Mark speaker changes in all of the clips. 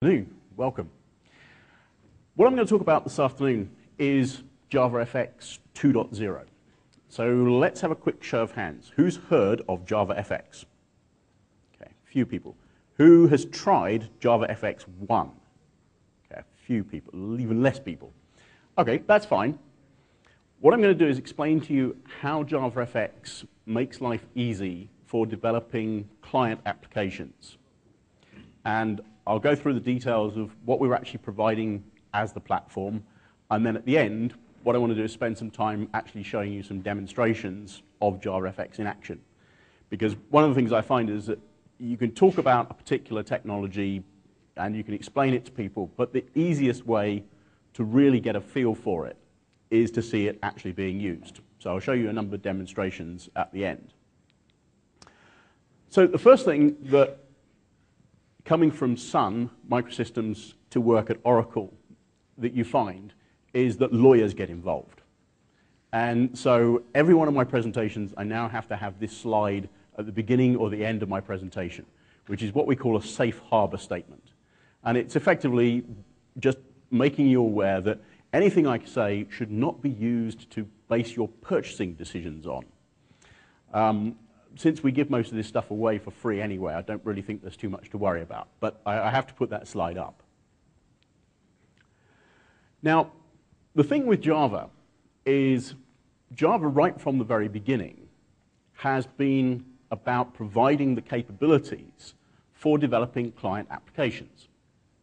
Speaker 1: Afternoon. Welcome. What I'm going to talk about this afternoon is JavaFX 2.0. So let's have a quick show of hands. Who's heard of JavaFX? Okay, a few people. Who has tried JavaFX 1? Okay, a few people, even less people. Okay, that's fine. What I'm going to do is explain to you how JavaFX makes life easy for developing client applications. And I'll go through the details of what we're actually providing as the platform, and then at the end, what I want to do is spend some time actually showing you some demonstrations of JavaFX in action. Because one of the things I find is that you can talk about a particular technology and you can explain it to people, but the easiest way to really get a feel for it is to see it actually being used. So I'll show you a number of demonstrations at the end. So the first thing that coming from Sun Microsystems to work at Oracle that you find is that lawyers get involved. And so every one of my presentations, I now have to have this slide at the beginning or the end of my presentation, which is what we call a safe harbor statement. And it's effectively just making you aware that anything I say should not be used to base your purchasing decisions on. Since we give most of this stuff away for free anyway, I don't really think there's too much to worry about. But I have to put that slide up. Now, the thing with Java is Java, right from the very beginning, has been about providing the capabilities for developing client applications.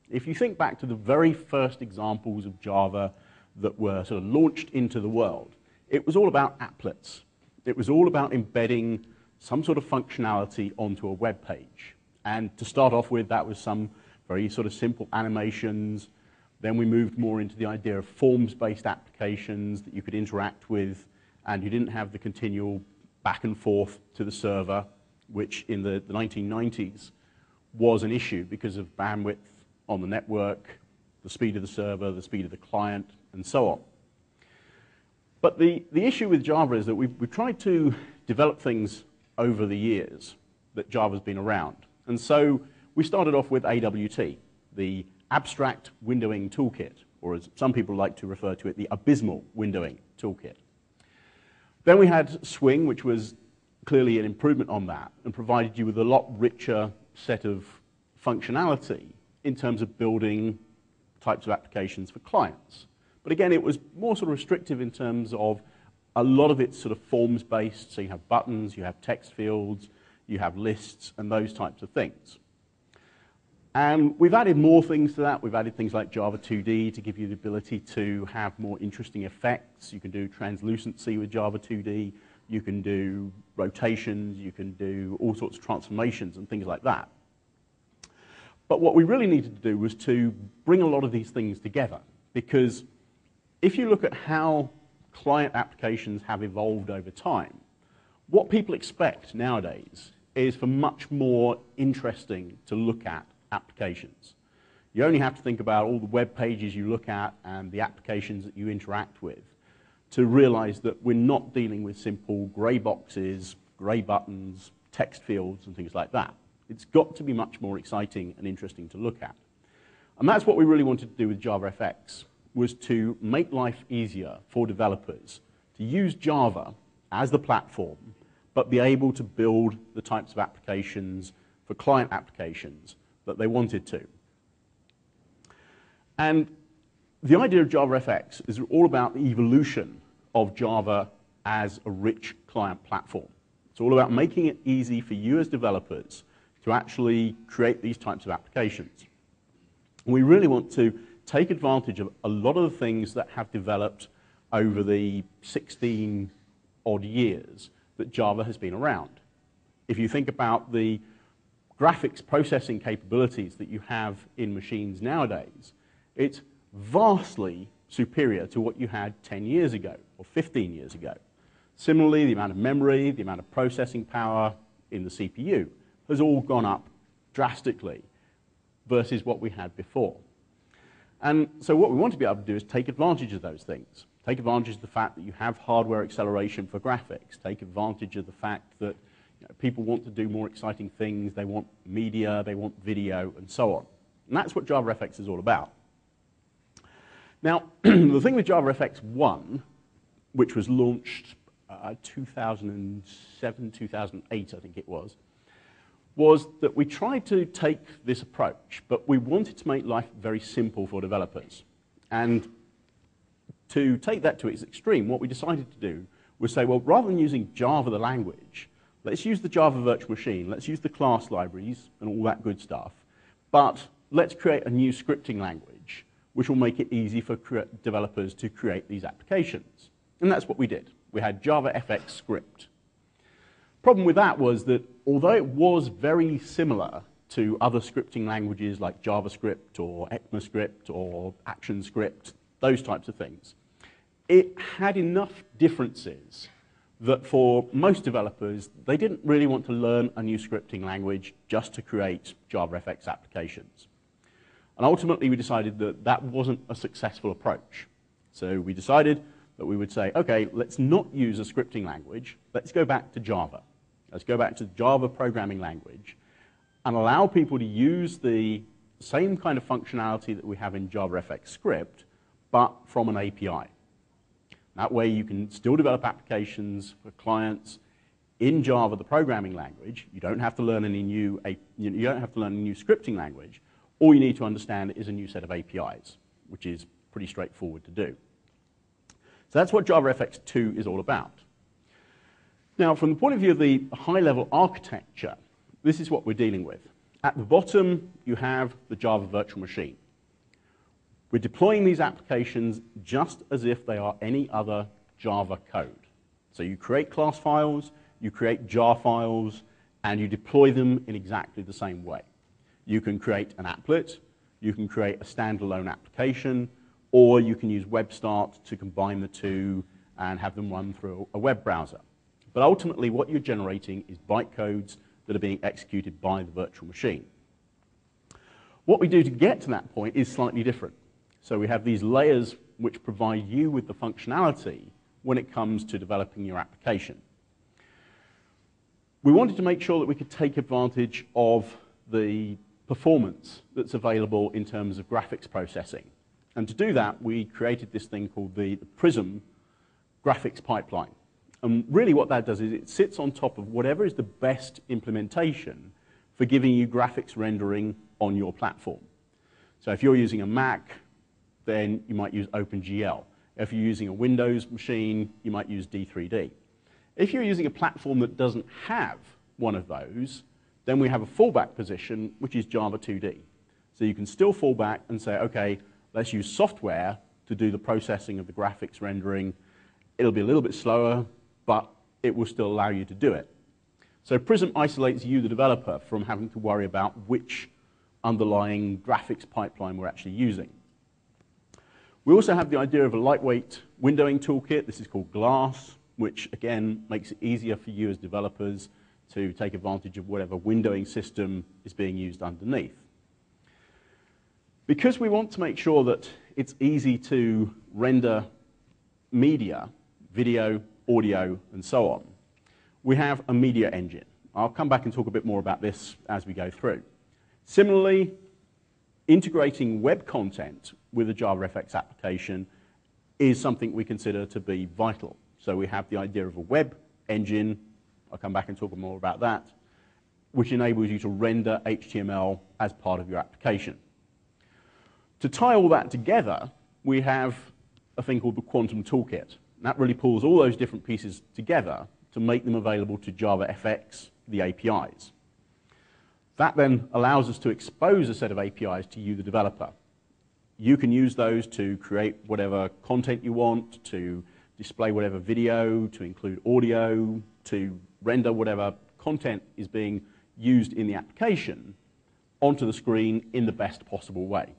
Speaker 1: If you think back to the very first examples of Java that were sort of launched into the world, it was all about applets. It was all about embedding some sort of functionality onto a web page. And to start off with, that was some very sort of simple animations. Then we moved more into the idea of forms-based applications that you could interact with, and you didn't have the continual back and forth to the server, which in the 1990s was an issue because of bandwidth on the network, the speed of the server, the speed of the client, and so on. But the issue with Java is that we've tried to develop things over the years that Java's been around. And so we started off with AWT, the Abstract Windowing Toolkit, or as some people like to refer to it, the Abysmal Windowing Toolkit. Then we had Swing, which was clearly an improvement on that and provided you with a lot richer set of functionality in terms of building types of applications for clients. But again, it was more sort of restrictive in terms of a lot of it's sort of forms-based, so you have buttons, you have text fields, you have lists, and those types of things. And we've added more things to that. We've added things like Java 2D to give you the ability to have more interesting effects. You can do translucency with Java 2D. You can do rotations. You can do all sorts of transformations and things like that. But what we really needed to do was to bring a lot of these things together, because if you look at how client applications have evolved over time, what people expect nowadays is for much more interesting to look at applications. You only have to think about all the web pages you look at and the applications that you interact with to realize that we're not dealing with simple gray boxes, gray buttons, text fields, and things like that. It's got to be much more exciting and interesting to look at. And that's what we really wanted to do with JavaFX, was to make life easier for developers to use Java as the platform, but be able to build the types of applications for client applications that they wanted to. And the idea of JavaFX is all about the evolution of Java as a rich client platform. It's all about making it easy for you as developers to actually create these types of applications. And we really want to take advantage of a lot of the things that have developed over the 16-odd years that Java has been around. If you think about the graphics processing capabilities that you have in machines nowadays, it's vastly superior to what you had 10 years ago or 15 years ago. Similarly, the amount of memory, the amount of processing power in the CPU has all gone up drastically versus what we had before. And so what we want to be able to do is take advantage of those things. Take advantage of the fact that you have hardware acceleration for graphics. Take advantage of the fact that people want to do more exciting things. They want media, they want video, and so on. And that's what JavaFX is all about. Now, the thing with JavaFX 1, which was launched 2007, 2008, I think it was that we tried to take this approach, but we wanted to make life very simple for developers. And to take that to its extreme, what we decided to do was say, well, rather than using Java the language, let's use the Java virtual machine, let's use the class libraries and all that good stuff, but let's create a new scripting language which will make it easy for developers to create these applications. And that's what we did. We had JavaFX script. Problem with that was that although it was very similar to other scripting languages like JavaScript or ECMAScript or ActionScript, those types of things, it had enough differences that for most developers, they didn't really want to learn a new scripting language just to create JavaFX applications. And ultimately, we decided that that wasn't a successful approach. So we decided that we would say, okay, let's not use a scripting language. Let's go back to Java. Let's go back to the Java programming language and allow people to use the same kind of functionality that we have in JavaFX script, but from an API. That way you can still develop applications for clients in Java, the programming language. You don't have to learn any new scripting language. All you need to understand is a new set of APIs, which is pretty straightforward to do. So that's what JavaFX 2 is all about. Now, from the point of view of the high-level architecture, this is what we're dealing with. At the bottom, you have the Java virtual machine. We're deploying these applications just as if they are any other Java code. So you create class files, you create jar files, and you deploy them in exactly the same way. You can create an applet, you can create a standalone application, or you can use WebStart to combine the two and have them run through a web browser. But ultimately, what you're generating is bytecodes that are being executed by the virtual machine. What we do to get to that point is slightly different. So we have these layers which provide you with the functionality when it comes to developing your application. We wanted to make sure that we could take advantage of the performance that's available in terms of graphics processing. And to do that, we created this thing called the Prism graphics pipeline. And really what that does is it sits on top of whatever is the best implementation for giving you graphics rendering on your platform. So if you're using a Mac, then you might use OpenGL. If you're using a Windows machine, you might use D3D. If you're using a platform that doesn't have one of those, then we have a fallback position, which is Java 2D. So you can still fall back and say, okay, let's use software to do the processing of the graphics rendering. It'll be a little bit slower, but it will still allow you to do it. So Prism isolates you, the developer, from having to worry about which underlying graphics pipeline we're actually using. We also have the idea of a lightweight windowing toolkit. This is called Glass, which again makes it easier for you as developers to take advantage of whatever windowing system is being used underneath. Because we want to make sure that it's easy to render media, video, audio, and so on, we have a media engine. I'll come back and talk a bit more about this as we go through. Similarly, integrating web content with a JavaFX application is something we consider to be vital. So we have the idea of a web engine, I'll come back and talk more about that, which enables you to render HTML as part of your application. To tie all that together, we have a thing called the Quantum Toolkit. And that really pulls all those different pieces together to make them available to JavaFX, the APIs. That then allows us to expose a set of APIs to you, the developer. You can use those to create whatever content you want, to display whatever video, to include audio, to render whatever content is being used in the application onto the screen in the best possible way.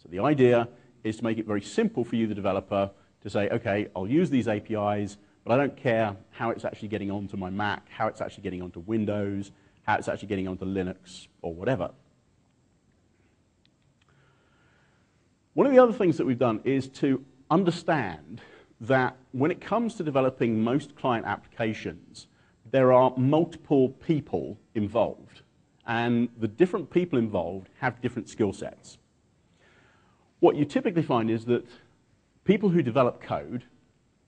Speaker 1: So the idea is to make it very simple for you, the developer, to say, okay, I'll use these APIs, but I don't care how it's actually getting onto my Mac, how it's actually getting onto Windows, how it's actually getting onto Linux, or whatever. One of the other things that we've done is to understand that when it comes to developing most client applications, there are multiple people involved. and the different people involved have different skill sets. What you typically find is that people who develop code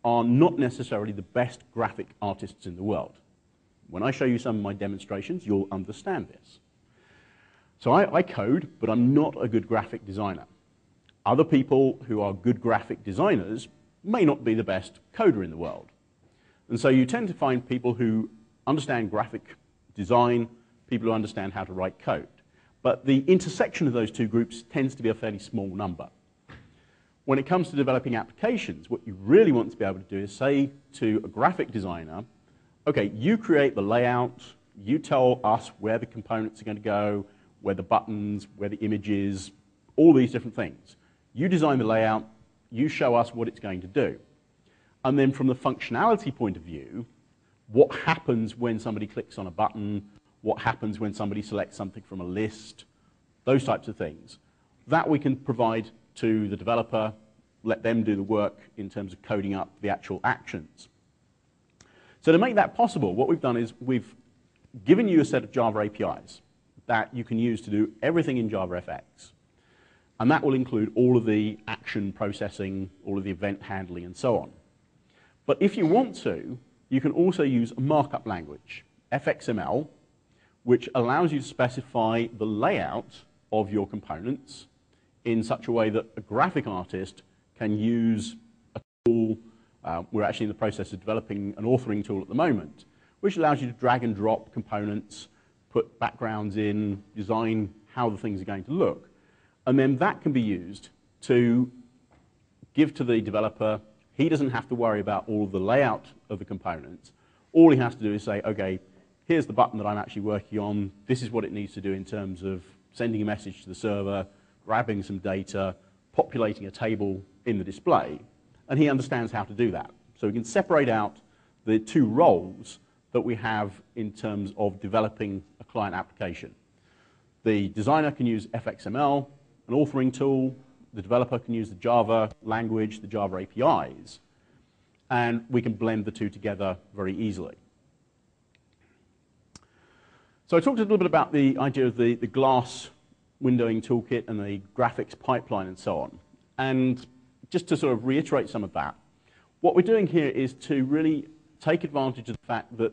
Speaker 1: are not necessarily the best graphic artists in the world. When I show you some of my demonstrations, you'll understand this. So I code, but I'm not a good graphic designer. Other people who are good graphic designers may not be the best coder in the world. And so you tend to find people who understand graphic design, people who understand how to write code. But the intersection of those two groups tends to be a fairly small number. When it comes to developing applications, what you really want to be able to do is say to a graphic designer, okay, you create the layout, you tell us where the components are going to go, where the buttons, where the images, all these different things. You design the layout, you show us what it's going to do. And then from the functionality point of view, what happens when somebody clicks on a button, what happens when somebody selects something from a list, those types of things. That we can provide to the developer, let them do the work in terms of coding up the actual actions. So to make that possible, what we've done is we've given you a set of Java APIs that you can use to do everything in JavaFX. And that will include all of the action processing, all of the event handling, and so on. But if you want to, you can also use a markup language, FXML, which allows you to specify the layout of your components in such a way that a graphic artist can use a tool. We're actually in the process of developing an authoring tool at the moment, which allows you to drag and drop components, put backgrounds in, design how the things are going to look. And then that can be used to give to the developer. He doesn't have to worry about all of the layout of the components. All he has to do is say, okay, here's the button that I'm actually working on. This is what it needs to do in terms of sending a message to the server, grabbing some data, populating a table in the display. And he understands how to do that. So we can separate out the two roles that we have in terms of developing a client application. The designer can use FXML, an authoring tool. The developer can use the Java language, the Java APIs. And we can blend the two together very easily. So I talked a little bit about the idea of the glass windowing toolkit and the graphics pipeline and so on. And just to sort of reiterate some of that, what we're doing here is to really take advantage of the fact that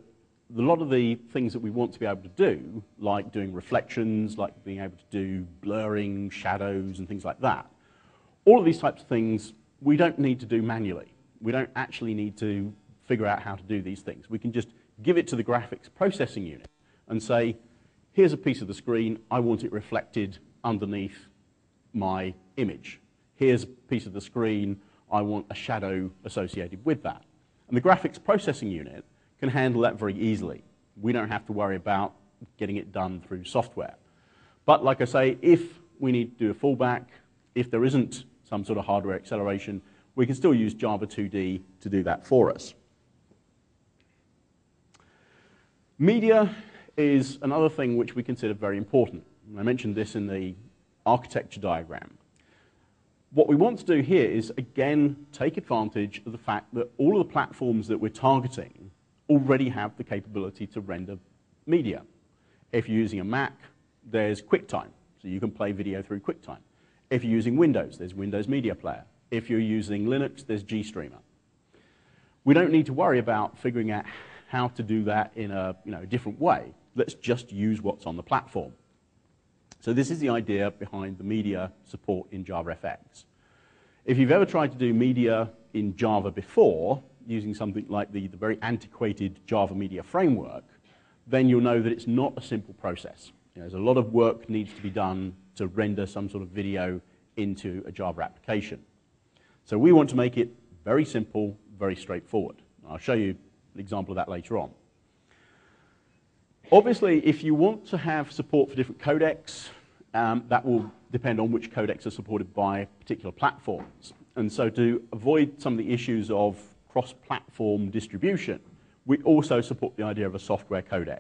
Speaker 1: a lot of the things that we want to be able to do, like doing reflections, like being able to do blurring, shadows, and things like that, all of these types of things we don't need to do manually. We don't actually need to figure out how to do these things. We can just give it to the graphics processing unit and say, here's a piece of the screen, I want it reflected underneath my image. Here's a piece of the screen, I want a shadow associated with that. And the graphics processing unit can handle that very easily. We don't have to worry about getting it done through software. But like I say, if we need to do a fallback, if there isn't some sort of hardware acceleration, we can still use Java 2D to do that for us. Media is another thing which we consider very important. I mentioned this in the architecture diagram. What we want to do here is, again, take advantage of the fact that all of the platforms that we're targeting already have the capability to render media. If you're using a Mac, there's QuickTime, so you can play video through QuickTime. If you're using Windows, there's Windows Media Player. If you're using Linux, there's GStreamer. We don't need to worry about figuring out how to do that in a different way. Let's just use what's on the platform. So this is the idea behind the media support in JavaFX. If you've ever tried to do media in Java before, using something like the very antiquated Java Media Framework, then you'll know that it's not a simple process. There's a lot of work needs to be done to render some sort of video into a Java application. So we want to make it very simple, very straightforward. I'll show you an example of that later on. Obviously, if you want to have support for different codecs, that will depend on which codecs are supported by particular platforms. And so to avoid some of the issues of cross-platform distribution, we also support the idea of a software codec.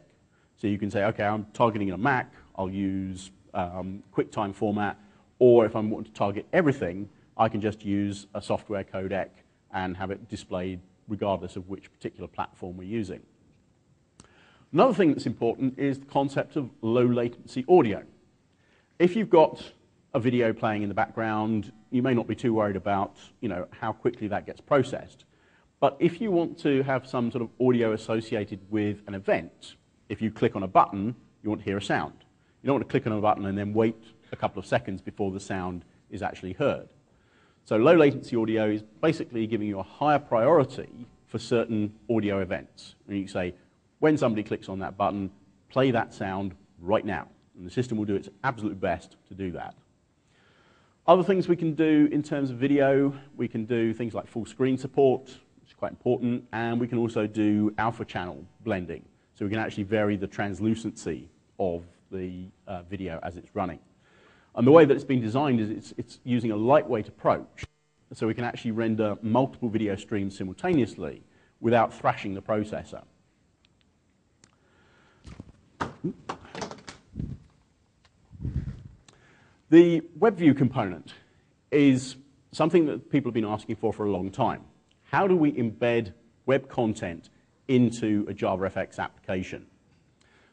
Speaker 1: So you can say, okay, I'm targeting a Mac, I'll use QuickTime format, or if I want to target everything, I can just use a software codec and have it displayed regardless of which particular platform we're using. Another thing that's important is the concept of low latency audio. If you've got a video playing in the background, you may not be too worried about, how quickly that gets processed. But if you want to have some sort of audio associated with an event, if you click on a button, you want to hear a sound. You don't want to click on a button and then wait a couple of seconds before the sound is actually heard. So low latency audio is basically giving you a higher priority for certain audio events. And you can say, when somebody clicks on that button, play that sound right now. And the system will do its absolute best to do that. Other things we can do in terms of video, we can do things like full screen support, which is quite important, and we can also do alpha channel blending. So we can actually vary the translucency of the video as it's running. And the way that it's been designed is it's using a lightweight approach, so we can actually render multiple video streams simultaneously without thrashing the processor. The WebView component is something that people have been asking for a long time. How do we embed web content into a JavaFX application?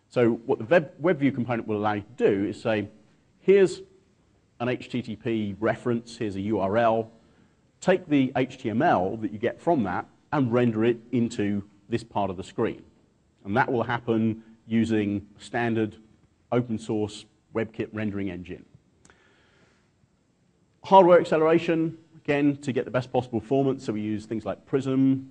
Speaker 1: So what the WebView component will allow you to do is say, here's an HTTP reference, here's a URL, take the HTML that you get from that and render it into this part of the screen. And that will happen using standard open source WebKit rendering engine. Hardware acceleration, again, to get the best possible performance, so we use things like Prism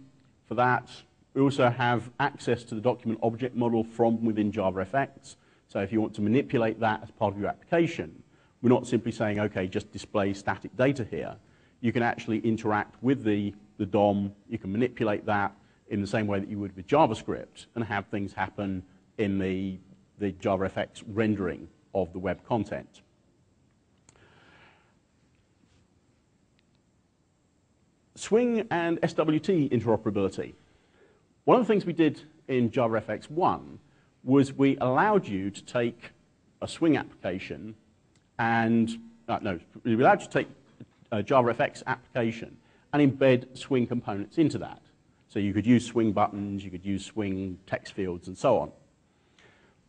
Speaker 1: for that. We also have access to the document object model from within JavaFX. So if you want to manipulate that as part of your application, we're not simply saying, okay, just display static data here. You can actually interact with the DOM. You can manipulate that in the same way that you would with JavaScript and have things happen in the JavaFX rendering of the web content. Swing and SWT interoperability. One of the things we did in JavaFX 1 was we allowed you to take a Swing application and, we allowed you to take a JavaFX application and embed Swing components into that. So you could use Swing buttons, you could use Swing text fields, and so on.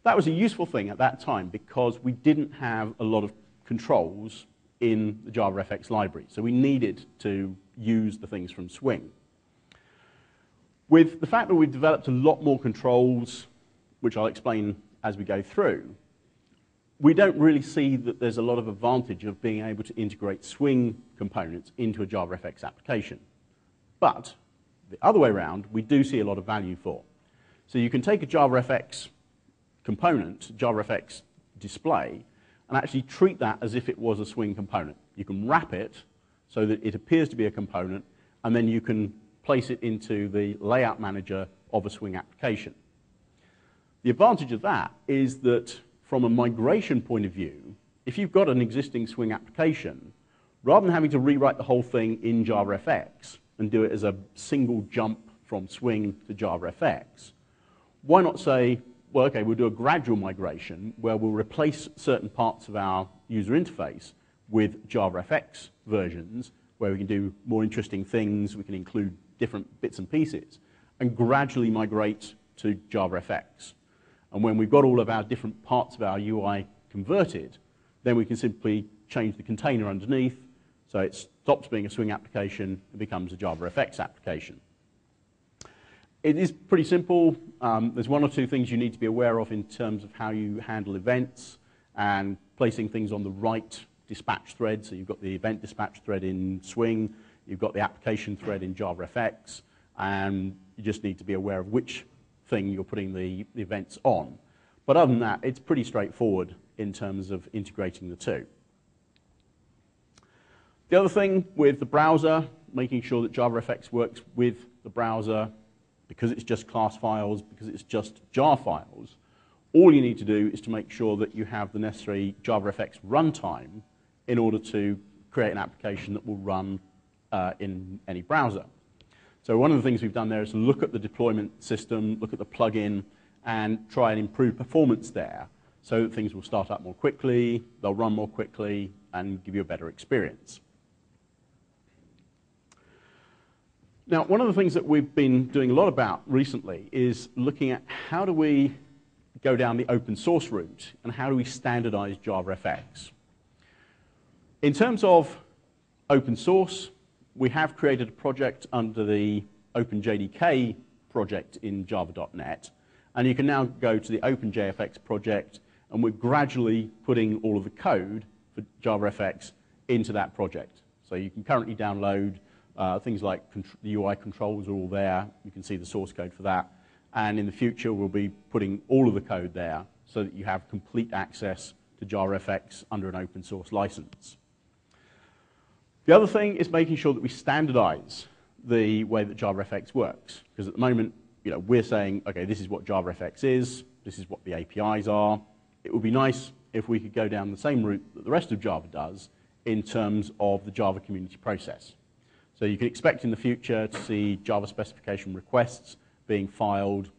Speaker 1: That was a useful thing at that time because we didn't have a lot of controls in the JavaFX library. So we needed to use the things from Swing. With the fact that we've developed a lot more controls, which I'll explain as we go through, we don't really see that there's a lot of advantage of being able to integrate Swing components into a JavaFX application. But the other way around, we do see a lot of value for. So you can take a JavaFX component, JavaFX display, and actually treat that as if it was a Swing component. You can wrap it so that it appears to be a component, and then you can place it into the layout manager of a Swing application. The advantage of that is that from a migration point of view, if you've got an existing Swing application, rather than having to rewrite the whole thing in JavaFX and do it as a single jump from Swing to JavaFX, why not say, well, okay, we'll do a gradual migration where we'll replace certain parts of our user interface with JavaFX versions where we can do more interesting things, we can include different bits and pieces, and gradually migrate to JavaFX. And when we've got all of our different parts of our UI converted, then we can simply change the container underneath, so it stops being a Swing application and becomes a JavaFX application. It is pretty simple. There's one or two things you need to be aware of in terms of how you handle events and placing things on the right dispatch thread. So you've got the event dispatch thread in Swing, you've got the application thread in JavaFX, and you just need to be aware of which thing you're putting the events on. But other than that, it's pretty straightforward in terms of integrating the two. The other thing with the browser, making sure that JavaFX works with the browser, because it's just class files, because it's just jar files, all you need to do is to make sure that you have the necessary JavaFX runtime in order to create an application that will run in any browser. So one of the things we've done there is to look at the deployment system, look at the plugin, and try and improve performance there so that things will start up more quickly, they'll run more quickly, and give you a better experience. Now, one of the things that we've been doing a lot about recently is looking at how do we go down the open source route, and how do we standardize JavaFX? In terms of open source, we have created a project under the OpenJDK project in java.net, and you can now go to the OpenJFX project, and we're gradually putting all of the code for JavaFX into that project. So you can currently download things like the UI controls are all there. You can see the source code for that. And in the future, we'll be putting all of the code there so that you have complete access to JavaFX under an open source license. The other thing is making sure that we standardize the way that JavaFX works. Because at the moment, we're saying, okay, this is what JavaFX is, this is what the APIs are. It would be nice if we could go down the same route that the rest of Java does in terms of the Java community process. So you can expect in the future to see Java specification requests being filed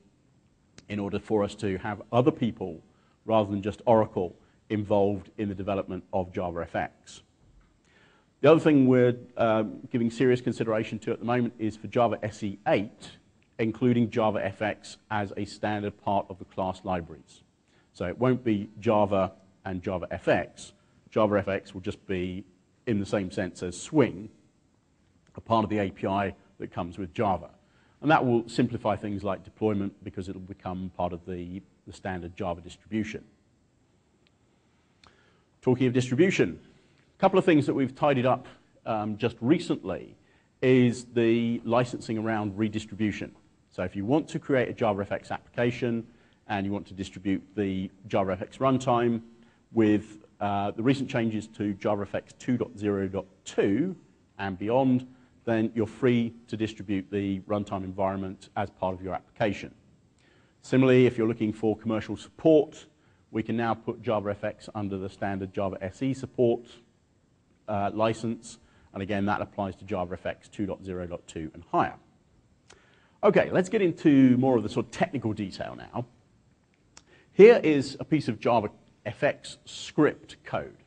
Speaker 1: in order for us to have other people, rather than just Oracle, involved in the development of JavaFX. The other thing we're giving serious consideration to at the moment is for Java SE 8, including JavaFX as a standard part of the class libraries. So it won't be Java and JavaFX. JavaFX will just be, in the same sense as Swing, a part of the API that comes with Java. And that will simplify things like deployment because it will become part of the standard Java distribution. Talking of distribution, a couple of things that we've tidied up just recently is the licensing around redistribution. So if you want to create a JavaFX application and you want to distribute the JavaFX runtime with the recent changes to JavaFX 2.0.2 and beyond, then you're free to distribute the runtime environment as part of your application. Similarly, if you're looking for commercial support, we can now put JavaFX under the standard Java SE support license, and again, that applies to JavaFX 2.0.2 and higher. Okay, let's get into more of the sort of technical detail now. Here is a piece of JavaFX script code,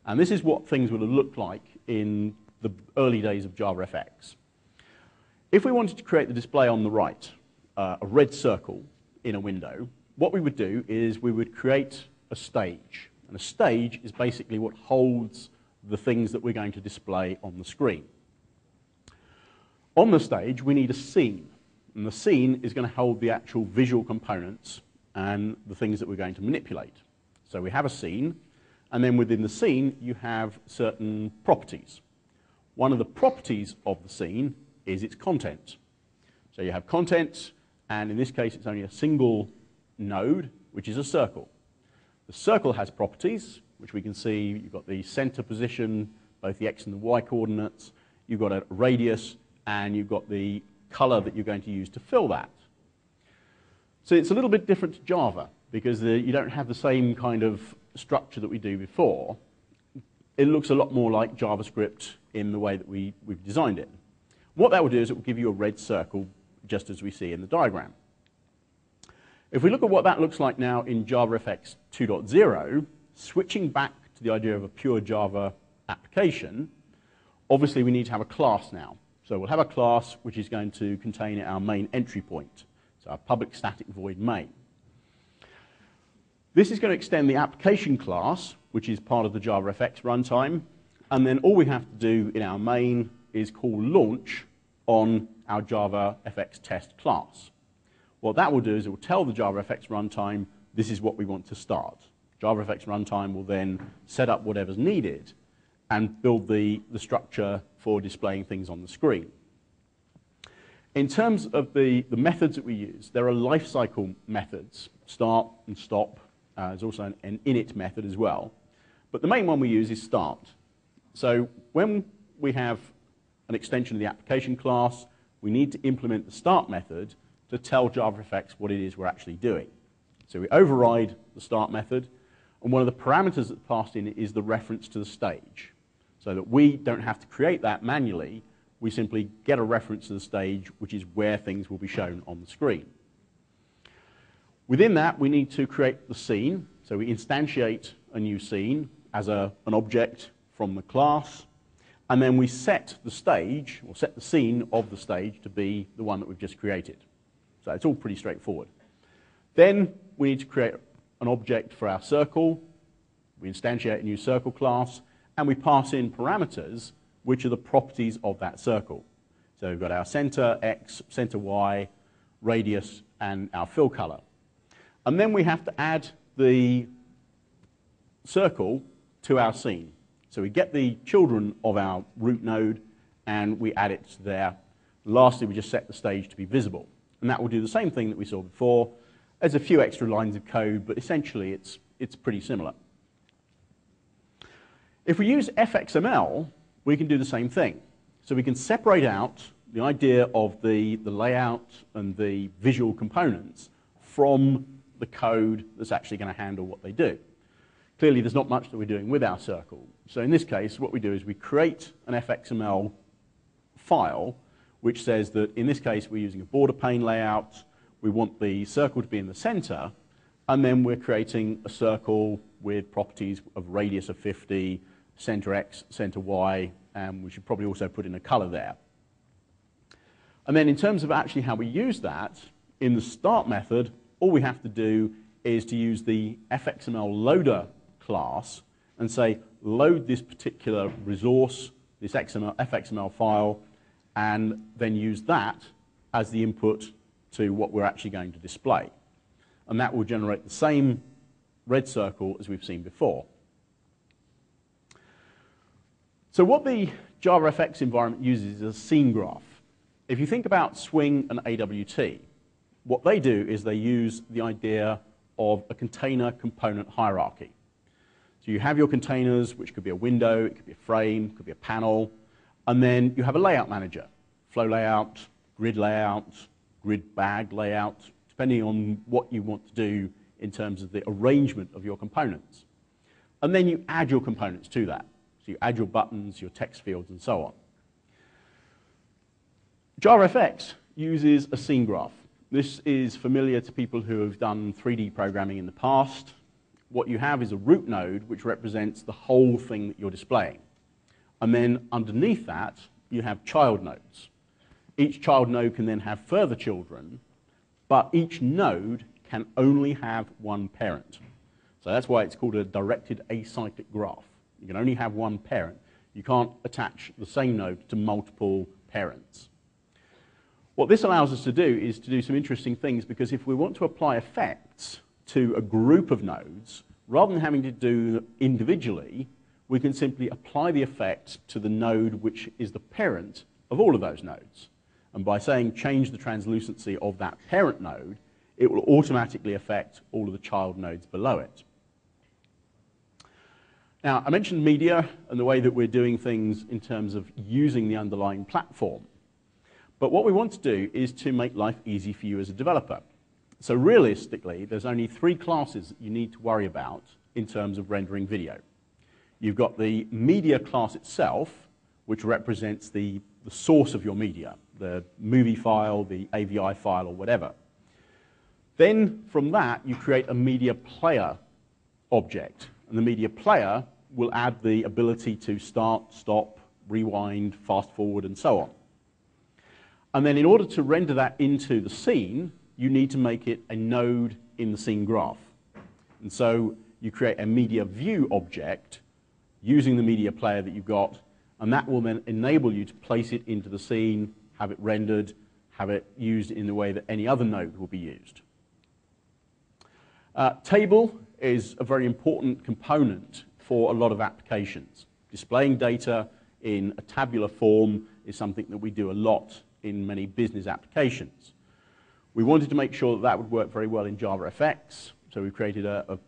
Speaker 1: and this is what things would have looked like in the early days of JavaFX. If we wanted to create the display on the right, a red circle in a window, what we would do is we would create a stage. And a stage is basically what holds the things that we're going to display on the screen. On the stage, we need a scene. And the scene is going to hold the actual visual components and the things that we're going to manipulate. So we have a scene, and then within the scene, you have certain properties. One of the properties of the scene is its content. So you have content, and in this case, it's only a single node, which is a circle. The circle has properties, which we can see. You've got the center position, both the x and the y coordinates. You've got a radius, and you've got the color that you're going to use to fill that. So it's a little bit different to Java, because you don't have the same kind of structure that we do before. It looks a lot more like JavaScript in the way that we've designed it. What that will do is it will give you a red circle, just as we see in the diagram. If we look at what that looks like now in JavaFX 2.0, switching back to the idea of a pure Java application, obviously we need to have a class now. So we'll have a class which is going to contain our main entry point, so our public static void main. This is going to extend the application class, which is part of the JavaFX runtime, and then all we have to do in our main is call launch on our JavaFX test class. What that will do is it will tell the JavaFX runtime this is what we want to start. JavaFX runtime will then set up whatever's needed and build the structure for displaying things on the screen. In terms of the methods that we use, there are lifecycle methods, start and stop. There's also an init method as well. But the main one we use is start. So when we have an extension of the application class, we need to implement the start method to tell JavaFX what it is we're actually doing. So we override the start method, and one of the parameters that's passed in is the reference to the stage, so that we don't have to create that manually. We simply get a reference to the stage, which is where things will be shown on the screen. Within that, we need to create the scene. So we instantiate a new scene as an object from the class, and then we set the stage, or set the scene of the stage to be the one that we've just created. So it's all pretty straightforward. Then we need to create an object for our circle. We instantiate a new circle class, and we pass in parameters, which are the properties of that circle. So we've got our center X, center Y, radius, and our fill color. And then we have to add the circle to our scene. So we get the children of our root node, and we add it there. Lastly, we just set the stage to be visible. And that will do the same thing that we saw before. There's a few extra lines of code, but essentially it's pretty similar. If we use FXML, we can do the same thing. So we can separate out the idea of the layout and the visual components from the code that's actually going to handle what they do. Clearly, there's not much that we're doing with our circle. So in this case, what we do is we create an FXML file which says that in this case we're using a border pane layout, we want the circle to be in the center, and then we're creating a circle with properties of radius of 50, center X, center Y, and we should probably also put in a color there. And then in terms of actually how we use that, in the start method, all we have to do is to use the FXML loader class and say, load this particular resource, this FXML file, and then use that as the input to what we're actually going to display. And that will generate the same red circle as we've seen before. So what the JavaFX environment uses is a scene graph. If you think about Swing and AWT, what they do is they use the idea of a container component hierarchy. So you have your containers, which could be a window, it could be a frame, it could be a panel, and then you have a layout manager, flow layout, grid bag layout, depending on what you want to do in terms of the arrangement of your components. And then you add your components to that. So you add your buttons, your text fields, and so on. JavaFX uses a scene graph. This is familiar to people who have done 3D programming in the past. What you have is a root node which represents the whole thing that you're displaying. And then underneath that, you have child nodes. Each child node can then have further children, but each node can only have one parent. So that's why it's called a directed acyclic graph. You can only have one parent. You can't attach the same node to multiple parents. What this allows us to do is to do some interesting things, because if we want to apply effects to a group of nodes, rather than having to do individually, we can simply apply the effect to the node which is the parent of all of those nodes. And by saying change the translucency of that parent node, it will automatically affect all of the child nodes below it. Now, I mentioned media and the way that we're doing things in terms of using the underlying platform. But what we want to do is to make life easy for you as a developer. So realistically, there's only 3 classes that you need to worry about in terms of rendering video. You've got the media class itself, which represents the source of your media, the movie file, the AVI file, or whatever. Then from that, you create a media player object. And the media player will add the ability to start, stop, rewind, fast forward, and so on. And then in order to render that into the scene, you need to make it a node in the scene graph. And so you create a media view object using the media player that you've got, and that will then enable you to place it into the scene, have it rendered, have it used in the way that any other node will be used. Table is a very important component for a lot of applications. Displaying data in a tabular form is something that we do a lot in many business applications. We wanted to make sure that that would work very well in JavaFX, so we created a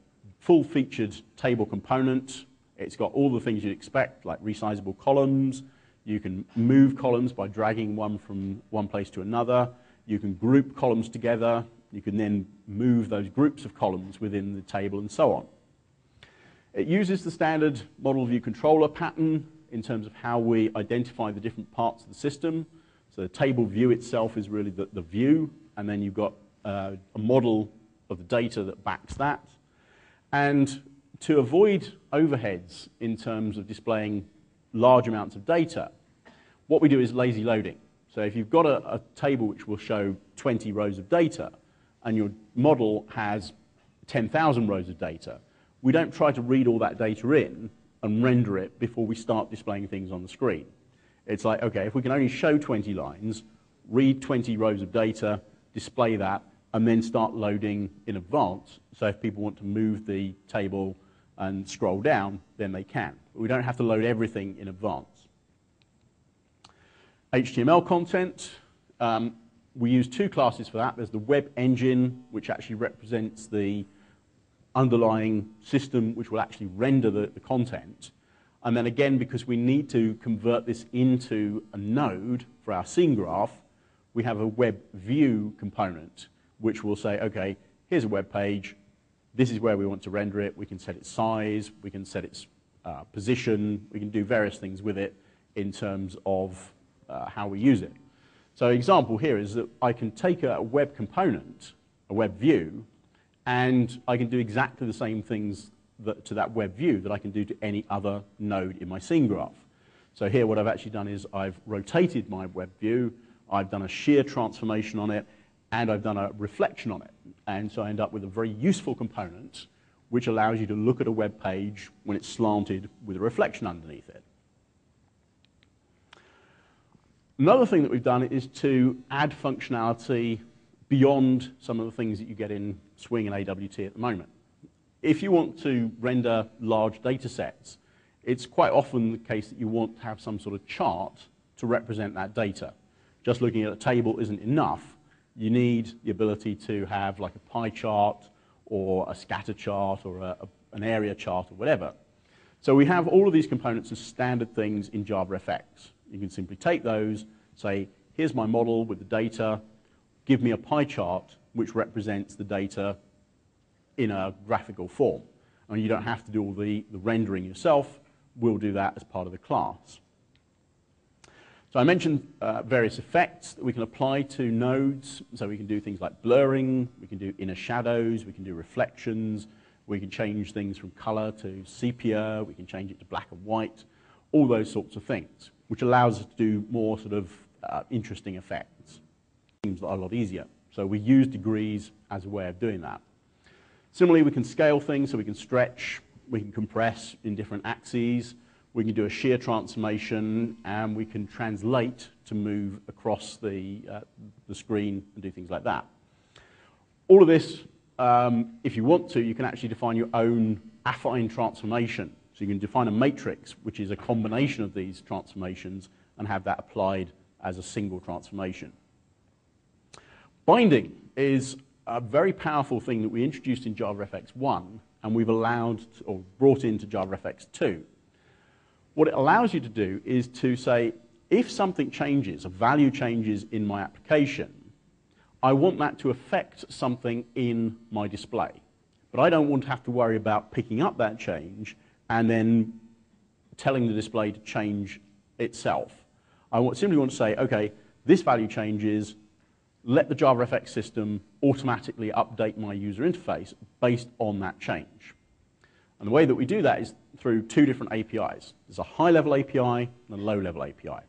Speaker 1: full-featured table component. It's got all the things you'd expect, like resizable columns. You can move columns by dragging one from one place to another. You can group columns together. You can then move those groups of columns within the table and so on. It uses the standard model view controller pattern in terms of how we identify the different parts of the system. So the table view itself is really the view, and then you've got a model of the data that backs that. And to avoid overheads in terms of displaying large amounts of data, what we do is lazy loading. So if you've got a table which will show 20 rows of data, and your model has 10,000 rows of data, we don't try to read all that data in and render it before we start displaying things on the screen. It's like, okay, if we can only show 20 lines, read 20 rows of data, display that, and then start loading in advance. So if people want to move the table and scroll down, then they can. But we don't have to load everything in advance. HTML content, we use two classes for that. There's the web engine, which actually represents the underlying system which will actually render the content. And then again, because we need to convert this into a node for our scene graph, we have a web view component which will say, okay, here's a web page, this is where we want to render it, we can set its size, we can set its position, we can do various things with it in terms of how we use it. So an example here is that I can take a web component, a web view, and I can do exactly the same things to that web view that I can do to any other node in my scene graph. So here what I've actually done is I've rotated my web view, I've done a shear transformation on it, and I've done a reflection on it. And so I end up with a very useful component which allows you to look at a web page when it's slanted with a reflection underneath it. Another thing that we've done is to add functionality beyond some of the things that you get in Swing and AWT at the moment. If you want to render large data sets, it's quite often the case that you want to have some sort of chart to represent that data. Just looking at a table isn't enough. You need the ability to have like a pie chart or a scatter chart or an area chart or whatever. So we have all of these components as standard things in JavaFX. You can simply take those, say, here's my model with the data, give me a pie chart which represents the data in a graphical form. And you don't have to do all the rendering yourself. We'll do that as part of the class. So I mentioned various effects that we can apply to nodes. So we can do things like blurring, we can do inner shadows, we can do reflections, we can change things from color to sepia, we can change it to black and white, all those sorts of things, which allows us to do more sort of interesting effects. Seems a lot easier. So we use degrees as a way of doing that. Similarly, we can scale things, so we can stretch, we can compress in different axes, we can do a shear transformation, and we can translate to move across the screen and do things like that. All of this, if you want to, you can actually define your own affine transformation. So you can define a matrix, which is a combination of these transformations, and have that applied as a single transformation. Binding is a very powerful thing that we introduced in JavaFX 1, and we've allowed or brought into JavaFX 2. What it allows you to do is to say, if something changes, a value changes in my application, I want that to affect something in my display. But I don't want to have to worry about picking up that change and then telling the display to change itself. I simply want to say, okay, this value changes, let the JavaFX system automatically update my user interface based on that change. And the way that we do that is through two different APIs. There's a high-level API and a low-level API.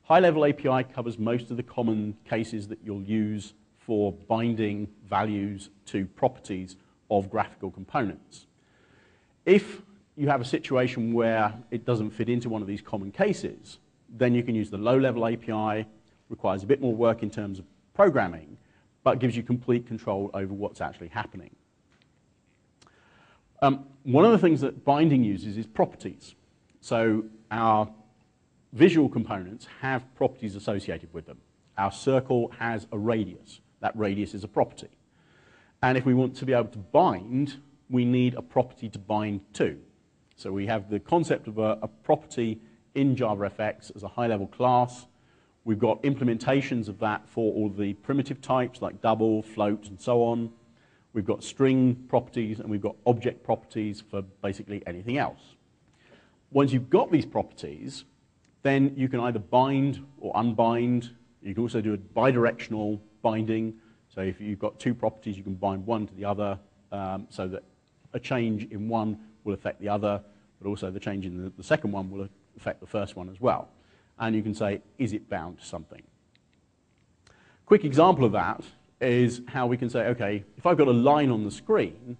Speaker 1: High-level API covers most of the common cases that you'll use for binding values to properties of graphical components. If you have a situation where it doesn't fit into one of these common cases, then you can use the low-level API, requires a bit more work in terms of programming, but gives you complete control over what's actually happening. One of the things that binding uses is properties. So our visual components have properties associated with them. Our circle has a radius. That radius is a property. And if we want to be able to bind, we need a property to bind to. So we have the concept of a property in JavaFX as a high-level class. We've got implementations of that for all the primitive types like double, float, and so on. We've got string properties, and we've got object properties for basically anything else. Once you've got these properties, then you can either bind or unbind. You can also do a bidirectional binding. So if you've got two properties, you can bind one to the other so that a change in one will affect the other, but also the change in the second one will affect the first one as well. And you can say, is it bound to something? Quick example of that is how we can say, okay, if I've got a line on the screen,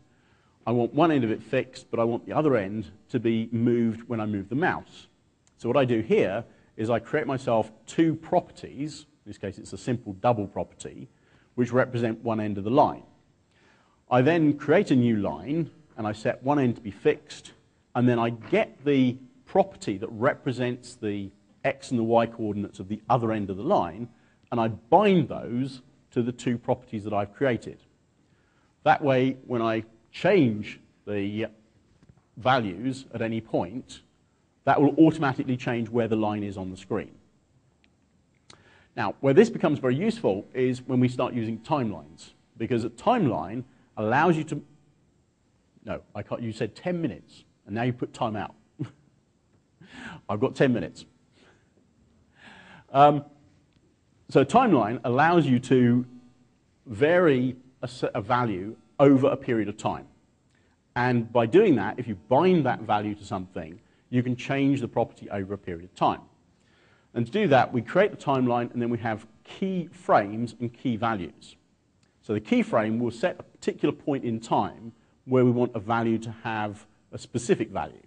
Speaker 1: I want one end of it fixed, but I want the other end to be moved when I move the mouse. So what I do here is I create myself two properties. In this case, it's a simple double property, which represent one end of the line. I then create a new line, and I set one end to be fixed, and then I get the property that represents the x and the y coordinates of the other end of the line, and I bind those to the two properties that I've created. That way, when I change the values at any point, that will automatically change where the line is on the screen. Now, where this becomes very useful is when we start using timelines, because a timeline allows you to... No, I can't. You said 10 minutes, and now you put time out. I've got 10 minutes. So a timeline allows you to vary a value over a period of time. And by doing that, if you bind that value to something, you can change the property over a period of time. And to do that, we create the timeline, and then we have key frames and key values. So the key frame will set a particular point in time where we want a value to have a specific value.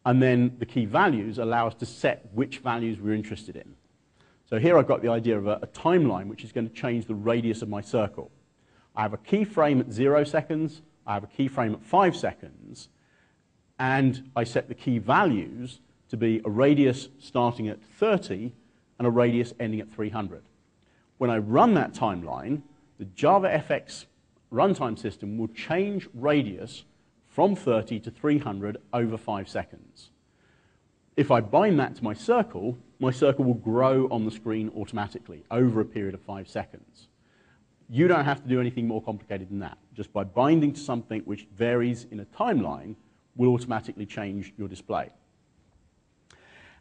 Speaker 1: And then the key values allow us to set which values we're interested in. So here I've got the idea of a timeline which is going to change the radius of my circle. I have a key frame at 0 seconds, I have a key frame at 5 seconds, and I set the key values to be a radius starting at 30 and a radius ending at 300. When I run that timeline, the JavaFX runtime system will change radius from 30 to 300 over 5 seconds. If I bind that to my circle will grow on the screen automatically over a period of 5 seconds. You don't have to do anything more complicated than that. Just by binding to something which varies in a timeline will automatically change your display.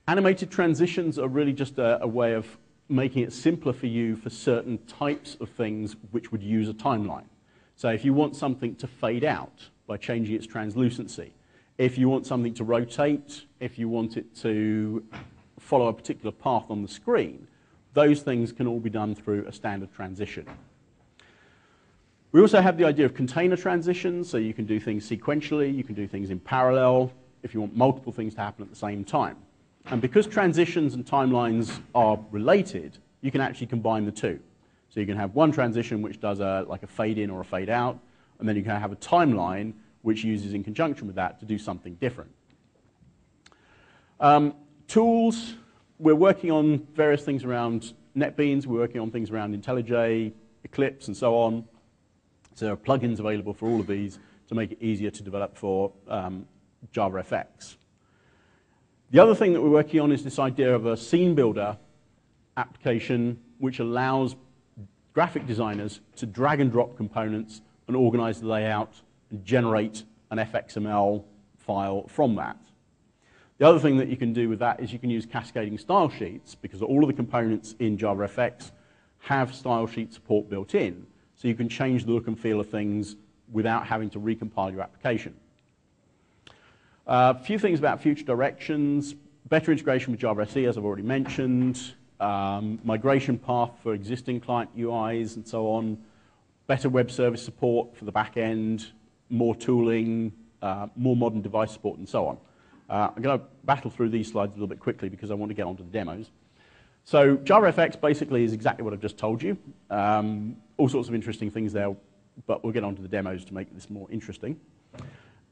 Speaker 1: Animated transitions are really just a way of making it simpler for you for certain types of things which would use a timeline. So if you want something to fade out by changing its translucency, if you want something to rotate, if you want it to follow a particular path on the screen, those things can all be done through a standard transition. We also have the idea of container transitions, so you can do things sequentially, you can do things in parallel, if you want multiple things to happen at the same time. And because transitions and timelines are related, you can actually combine the two. So you can have one transition which does like a fade in or a fade out, and then you can have a timeline which uses in conjunction with that to do something different. Tools, we're working on various things around NetBeans, we're working on things around IntelliJ, Eclipse, and so on. So there are plugins available for all of these to make it easier to develop for JavaFX. The other thing that we're working on is this idea of a scene builder application which allows graphic designers to drag and drop components and organize the layout and generate an FXML file from that. The other thing that you can do with that is you can use cascading style sheets, because all of the components in JavaFX have style sheet support built in, so you can change the look and feel of things without having to recompile your application. A few things about future directions: better integration with Java SE, as I've already mentioned, migration path for existing client UIs and so on, better web service support for the back end, more tooling, more modern device support, and so on. I'm going to battle through these slides a little bit quickly because I want to get onto the demos. So JavaFX basically is exactly what I've just told you. All sorts of interesting things there, but we'll get onto the demos to make this more interesting.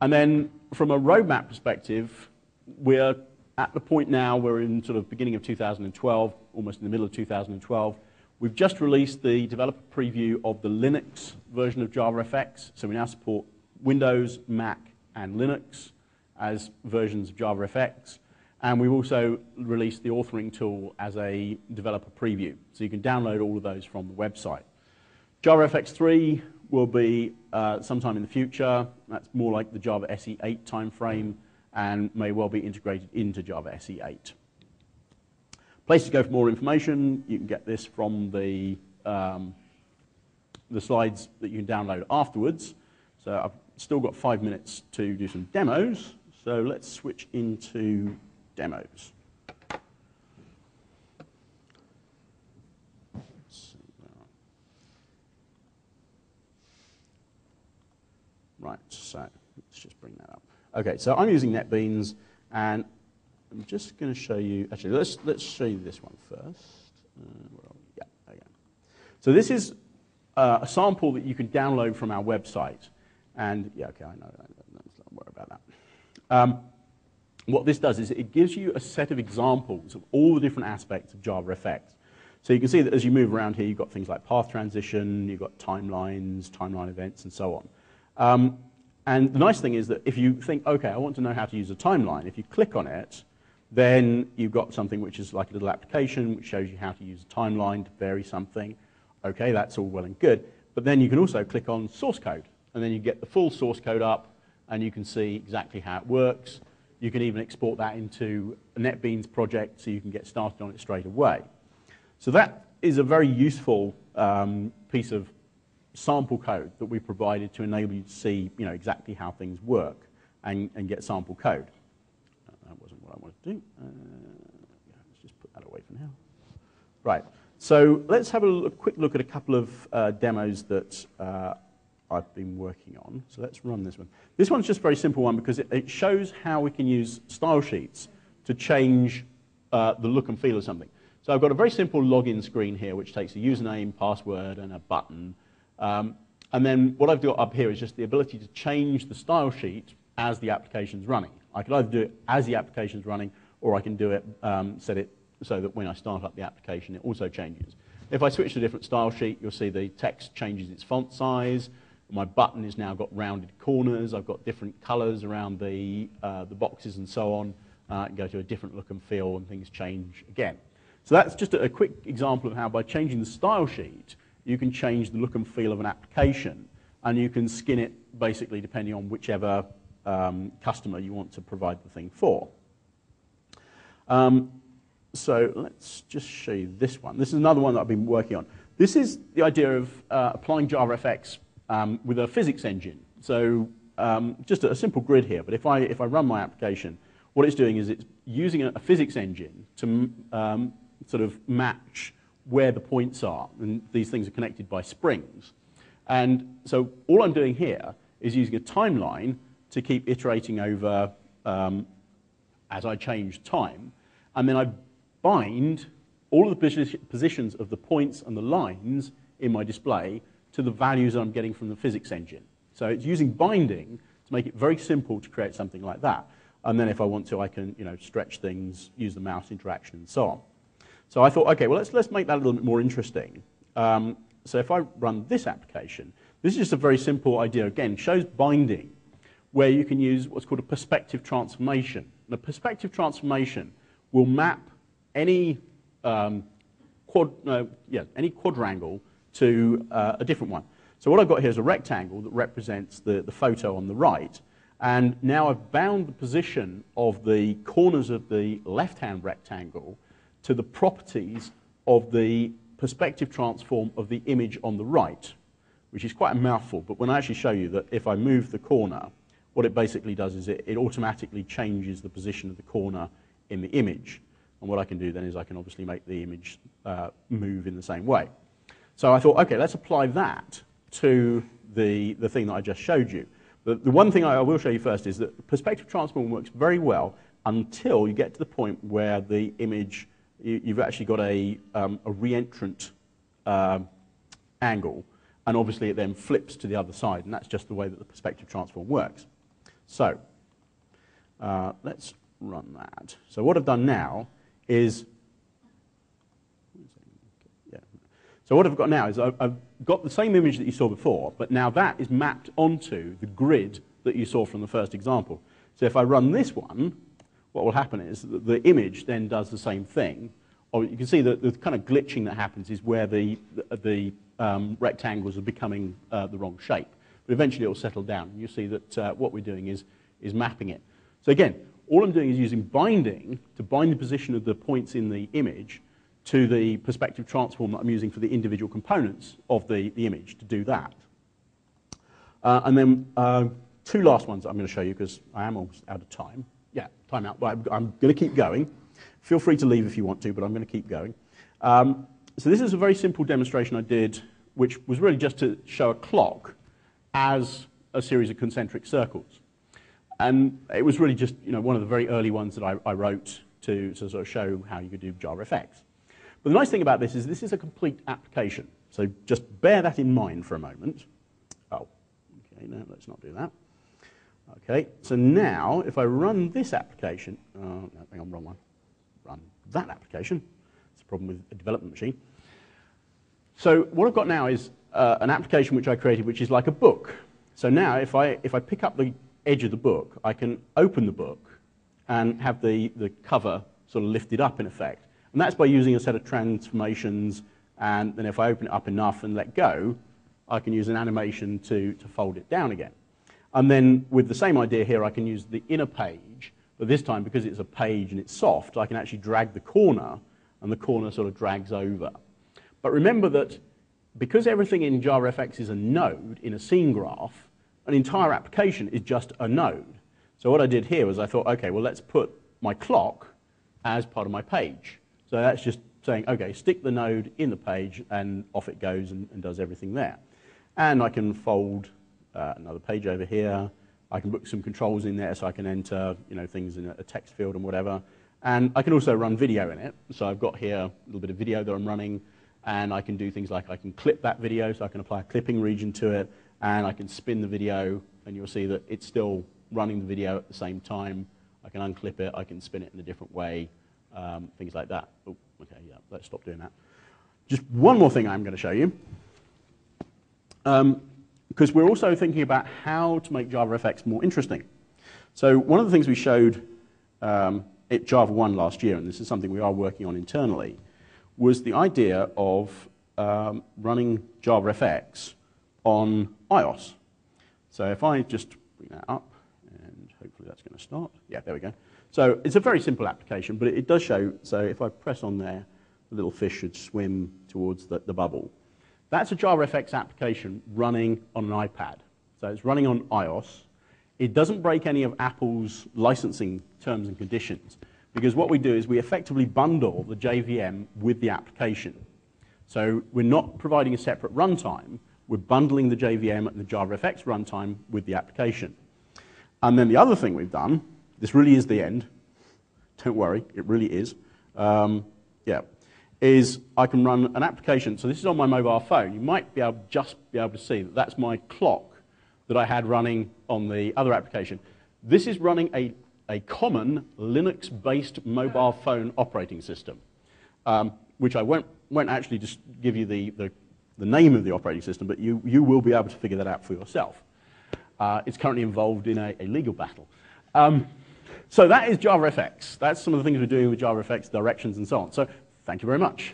Speaker 1: And then from a roadmap perspective, we're at the point now, we're in sort of beginning of 2012, almost in the middle of 2012. We've just released the developer preview of the Linux version of JavaFX. So we now support Windows, Mac, and Linux as versions of JavaFX. And we've also released the authoring tool as a developer preview. So you can download all of those from the website. JavaFX 3 will be sometime in the future. That's more like the Java SE 8 timeframe and may well be integrated into Java SE 8. Place to go for more information. You can get this from the slides that you can download afterwards. So I've still got 5 minutes to do some demos. So let's switch into demos. Right, so let's just bring that up. Okay, so I'm using NetBeans, and I'm just going to show you, actually, let's show you this one first. Where are we? Yeah, there you go. So this is a sample that you can download from our website. And, yeah, okay, I know, let's not worry about that. What this does is it gives you a set of examples of all the different aspects of JavaFX. So you can see that as you move around here, you've got things like path transition, you've got timelines, timeline events, and so on. And the nice thing is that if you think, okay, I want to know how to use a timeline, if you click on it, then you've got something which is like a little application which shows you how to use a timeline to vary something. Okay, that's all well and good. But then you can also click on source code, and then you get the full source code up, and you can see exactly how it works. You can even export that into a NetBeans project so you can get started on it straight away. So that is a very useful piece of sample code that we provided to enable you to see, exactly how things work and get sample code. That wasn't what I wanted to do. Yeah, let's just put that away for now. Right, so let's have a quick look at a couple of demos that I've been working on. So let's run this one. This one's just a very simple one because it shows how we can use style sheets to change the look and feel of something. So I've got a very simple login screen here which takes a username, password, and a button. And then what I've got up here is just the ability to change the style sheet as the application's running. I can either do it as the application's running, or I can do it, set it so that when I start up the application, it also changes. If I switch to a different style sheet, you'll see the text changes its font size. My button has now got rounded corners. I've got different colors around the boxes and so on. I can go to a different look and feel, and things change again. So that's just a quick example of how by changing the style sheet, you can change the look and feel of an application, and you can skin it basically depending on whichever customer you want to provide the thing for. So let's just show you this one. This is another one that I've been working on. This is the idea of applying JavaFX with a physics engine. So just a simple grid here, but if I run my application, what it's doing is it's using a physics engine to sort of match where the points are, and these things are connected by springs. And so all I'm doing here is using a timeline to keep iterating over as I change time, and then I bind all of the positions of the points and the lines in my display to the values that I'm getting from the physics engine. So it's using binding to make it very simple to create something like that. And then if I want to, I can stretch things, use the mouse interaction, and so on. So I thought, okay, well, let's make that a little bit more interesting. So if I run this application, this is just a very simple idea. Again, shows binding, where you can use what's called a perspective transformation. And a perspective transformation will map any quadrangle to a different one. So what I've got here is a rectangle that represents the photo on the right. And now I've bound the position of the corners of the left-hand rectangle to the properties of the perspective transform of the image on the right, which is quite a mouthful. But when I actually show you that if I move the corner, what it basically does is it automatically changes the position of the corner in the image. And what I can do then is I can obviously make the image move in the same way. So I thought, okay, let's apply that to the thing that I just showed you. The one thing I will show you first is that perspective transform works very well until you get to the point where the image, you've actually got a re-entrant angle, and obviously it then flips to the other side, and that's just the way that the perspective transform works. So let's run that. So what I've done now is, so what I've got now is I've got the same image that you saw before, but now that is mapped onto the grid that you saw from the first example. So if I run this one, what will happen is that the image then does the same thing. Or you can see that the kind of glitching that happens is where the rectangles are becoming the wrong shape. But eventually it will settle down. And you'll see that what we're doing is mapping it. So again, all I'm doing is using binding to bind the position of the points in the image to the perspective transform that I'm using for the individual components of the image to do that. And then two last ones that I'm going to show you because I am almost out of time. Yeah, time out, but I'm going to keep going. Feel free to leave if you want to, but I'm going to keep going. So this is a very simple demonstration I did, which was really just to show a clock as a series of concentric circles. And it was really just one of the very early ones that I wrote to sort of show how you could do JavaFX. But the nice thing about this is a complete application. So just bear that in mind for a moment. Oh, okay, no, let's not do that. Okay, so now if I run this application, no, hang on, wrong one. Run that application. It's a problem with a development machine. So what I've got now is an application which I created which is like a book. So now if I pick up the edge of the book, I can open the book and have the cover sort of lifted up in effect. And that's by using a set of transformations, and then if I open it up enough and let go, I can use an animation to fold it down again. And then with the same idea here, I can use the inner page, but this time because it's a page and it's soft, I can actually drag the corner, and the corner sort of drags over. But remember that because everything in JavaFX is a node in a scene graph, an entire application is just a node. So what I did here was I thought, okay, well, let's put my clock as part of my page. So that's just saying, okay, stick the node in the page, and off it goes and does everything there. And I can fold another page over here. I can put some controls in there so I can enter things in a text field and whatever. And I can also run video in it. So I've got here a little bit of video that I'm running, and I can do things like I can clip that video, so I can apply a clipping region to it, and I can spin the video, and you'll see that it's still running the video at the same time. I can unclip it, I can spin it in a different way, things like that. Oh, okay, yeah, let's stop doing that. Just one more thing I'm going to show you, because we're also thinking about how to make JavaFX more interesting. So one of the things we showed at Java 1 last year, and this is something we are working on internally, was the idea of running JavaFX on iOS. So if I just bring that up, and hopefully that's going to start. Yeah, there we go. So it's a very simple application, but it does show, so if I press on there, the little fish should swim towards the bubble. That's a JavaFX application running on an iPad. So it's running on iOS. It doesn't break any of Apple's licensing terms and conditions, because what we do is we effectively bundle the JVM with the application. So we're not providing a separate runtime, we're bundling the JVM and the JavaFX runtime with the application. And then the other thing we've done, this really is the end, don't worry, it really is, is I can run an application. So this is on my mobile phone. You might just be able to see that that's my clock that I had running on the other application. This is running a common Linux-based mobile phone operating system, which I won't actually just give you the name of the operating system, but you will be able to figure that out for yourself. It's currently involved in a legal battle. So that is JavaFX. That's some of the things we're doing with JavaFX, directions and so on. So thank you very much.